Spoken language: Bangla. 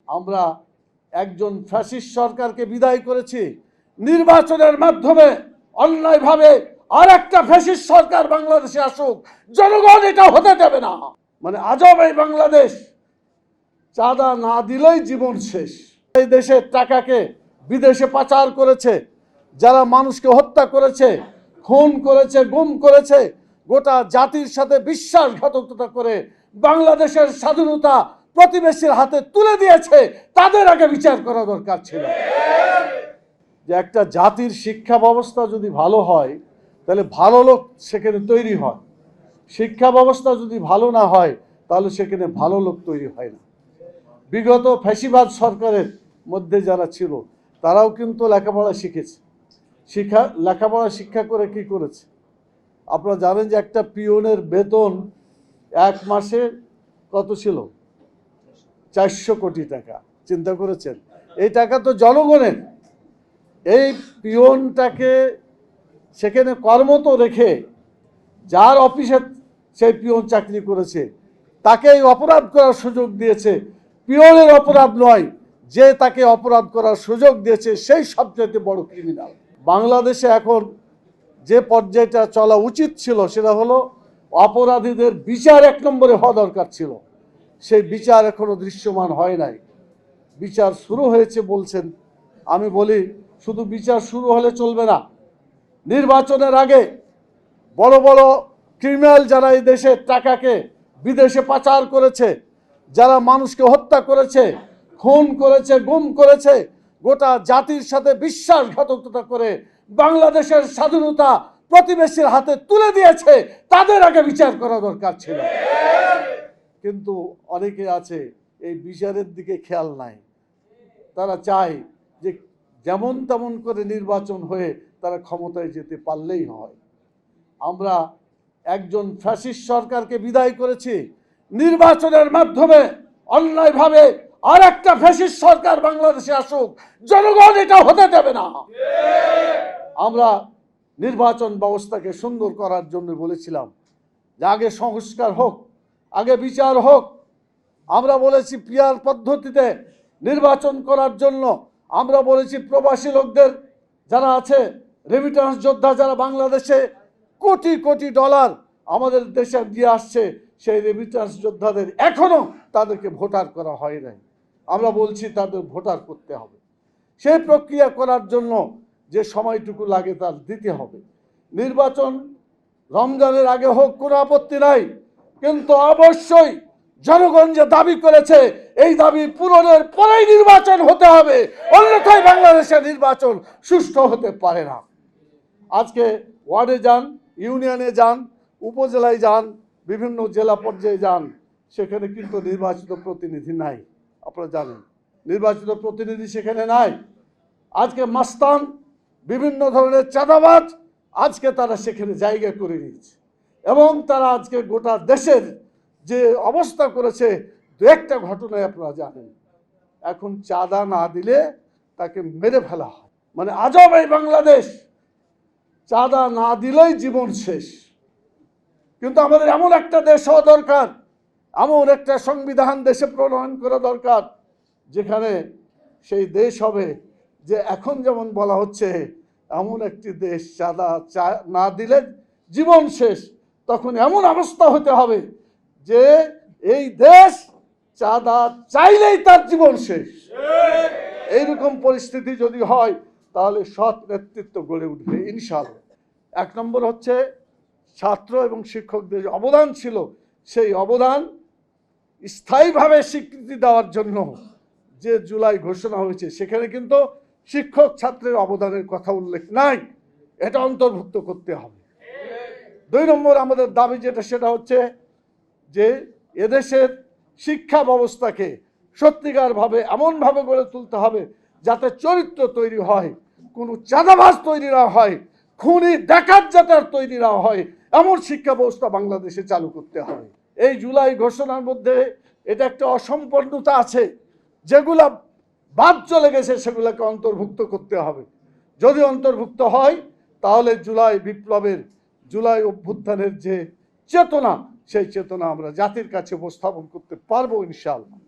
আমরা একজন ফ্যাসিস্ট সরকারকে বিদায় করেছি। নির্বাচনের মাধ্যমে অন্যায়ভাবে আর একটা ফ্যাসিস্ট সরকার বাংলাদেশে আসুক, জনগণ এটা হতে দেবে না। মানে আজব এই বাংলাদেশ, চাঁদা না দিলেই জীবন শেষ। এই দেশের টাকাকে বিদেশে পাচার করেছে, যারা মানুষকে হত্যা করেছে, খুন করেছে, গুম করেছে, গোটা জাতির সাথে বিশ্বাসঘাতকতা করে বাংলাদেশের স্বাধীনতা প্রতিবেশীর হাতে তুলে দিয়েছে, তাদের আগে বিচার করা দরকার ছিল। যে একটা জাতির শিক্ষা ব্যবস্থা যদি ভালো হয়, তাহলে ভালো লোক সেখানে তৈরি হয়। শিক্ষা ব্যবস্থা যদি ভালো না হয়, তাহলে সেখানে ভালো লোক তৈরি হয় না। বিগত ফ্যাসিবাদ সরকারের মধ্যে যারা ছিল, তারাও কিন্তু লেখাপড়া শিখেছে। লেখাপড়া শিক্ষা করে কি করেছে? আপনারা জানেন যে একটা পিওনের বেতন এক মাসে কত ছিল? 400 কোটি টাকা। চিন্তা করেছেন? এই টাকা তো জনগণের। এই পিওনটাকে সেখানে কর্মরত রেখে, যার অফিসে সেই পিওন চাকরি করেছে, তাকেই অপরাধ করার সুযোগ দিয়েছে। পিওনের অপরাধ নয়, যে তাকে অপরাধ করার সুযোগ দিয়েছে সেই সবচেয়ে বড় ক্রিমিনাল। বাংলাদেশে এখন যে পর্যায়টা চলা উচিত ছিল, সেটা হলো অপরাধীদের বিচার এক নম্বরে হওয়া দরকার ছিল। সেই বিচার এখনো দৃশ্যমান হয় নাই। বিচার শুরু হয়েছে বলছেন। আমি বলি, শুধু বিচার শুরু হলে চলবে না। নির্বাচনের আগে বড় বড় ক্রিমিনাল যারা এই দেশের টাকাকে বিদেশে পাচার করেছে, যারা মানুষকে হত্যা করেছে, খুন করেছে, গুম করেছে, গোটা জাতির সাথে বিশ্বাসঘাতকতা করে বাংলাদেশের স্বাধীনতা প্রতিবেশীর হাতে তুলে দিয়েছে, তাদের আগে বিচার করা দরকার ছিল। কিন্তু অনেকে আছে এই বিচারের দিকে খেয়াল নাই। তারা চায় যে যেমন তেমন করে নির্বাচন হয়ে তারা ক্ষমতায় যেতে পারলেই হয়। আমরা একজন ফ্যাসিস্ট সরকারকে বিদায় করেছি। নির্বাচনের মাধ্যমে অন্যায়ভাবে আর একটা ফ্যাসিস্ট সরকার বাংলাদেশে আসুক, জনগণ এটা হতে দেবে না। আমরা নির্বাচন ব্যবস্থাকে সুন্দর করার জন্য বলেছিলাম যে আগে সংস্কার হোক, আগে বিচার হোক। আমরা বলেছি পিআর পদ্ধতিতে নির্বাচন করার জন্য। আমরা বলেছি প্রবাসী লোকদের যারা আছে, রেমিটেন্স যোদ্ধা যারা বাংলাদেশে কোটি কোটি ডলার আমাদের দেশে দিয়ে আসছে, সেই রেমিটেন্স যোদ্ধাদের এখনো তাদেরকে ভোটার করা হয় নাই। আমরা বলছি তাদের ভোটার করতে হবে। সেই প্রক্রিয়া করার জন্য যে সময়টুকু লাগে তার দিতে হবে। নির্বাচন রমজানের আগে হোক, কোনো আপত্তি নাই, কিন্তু অবশ্যই জনগণ যে দাবি করেছে, এই দাবি পূরণের পরেই নির্বাচন হতে হবে, অন্যথায় বাংলাদেশের নির্বাচন সুষ্ঠু হতে পারে না। আজকে ওয়ার্ডে যান, ইউনিয়নে যান, উপজেলায় যান, বিভিন্ন জেলা পর্যায়ে যান, সেখানে কিন্তু নির্বাচিত প্রতিনিধি নাই। আপনারা জানেন, নির্বাচিত প্রতিনিধি সেখানে নাই। আজকে মাস্তান, বিভিন্ন ধরনের চাঁদাবাজ আজকে তারা সেখানে জায়গা করে নিয়েছে, এবং তারা আজকে গোটা দেশের যে অবস্থা করেছে, দু একটা ঘটনায় আপনারা জানেন। এখন চাঁদা না দিলে তাকে মেরে ফেলা হয়। মানে আজব এই বাংলাদেশ, চাঁদা না দিলেই জীবন শেষ। কিন্তু আমাদের এমন একটা দেশ হওয়া দরকার, এমন একটা সংবিধান দেশে প্রণয়ন করা দরকার, যেখানে সেই দেশ হবে যে এখন যেমন বলা হচ্ছে, এমন একটি দেশ চাঁদা না দিলে জীবন শেষ। তখন এমন অবস্থা হতে হবে যে এই দেশ চাঁদা চাইলেই তার জীবন শেষ। এইরকম পরিস্থিতি যদি হয়, তাহলে সৎ নেতৃত্ব গড়ে উঠবে ইনশাআল্লাহ। এক নম্বর হচ্ছে ছাত্র এবং শিক্ষকদের অবদান ছিল, সেই অবদান স্থায়ীভাবে স্বীকৃতি দেওয়ার জন্য যে জুলাই ঘোষণা হয়েছে, সেখানে কিন্তু শিক্ষক ছাত্রের অবদানের কথা উল্লেখ নাই। এটা অন্তর্ভুক্ত করতে হবে। 2 নম্বর আমাদের দাবি যেটা, সেটা হচ্ছে যে এদেশের শিক্ষা ব্যবস্থাকে সত্যিকারভাবে এমনভাবে গড়ে তুলতে হবে যাতে চরিত্র তৈরি হয়, কোনো চাঁদাবাজ তৈরি না হয়, খুনি ডাকাত যাতে তৈরি না হয়, এমন শিক্ষা ব্যবস্থা বাংলাদেশে চালু করতে হবে। এই জুলাই ঘোষণার মধ্যে এটা একটা অসম্পূর্ণতা আছে, যেগুলা বাদ চলে গেছে, সেগুলোকে অন্তর্ভুক্ত করতে হবে। যদি অন্তর্ভুক্ত হয়, তাহলে জুলাই বিপ্লবের, জুলাই অভ্যুত্থানের যে চেতনা, সেই চেতনা আমরা জাতির কাছে উপস্থাপন করতে পারবো ইনশাআল্লাহ।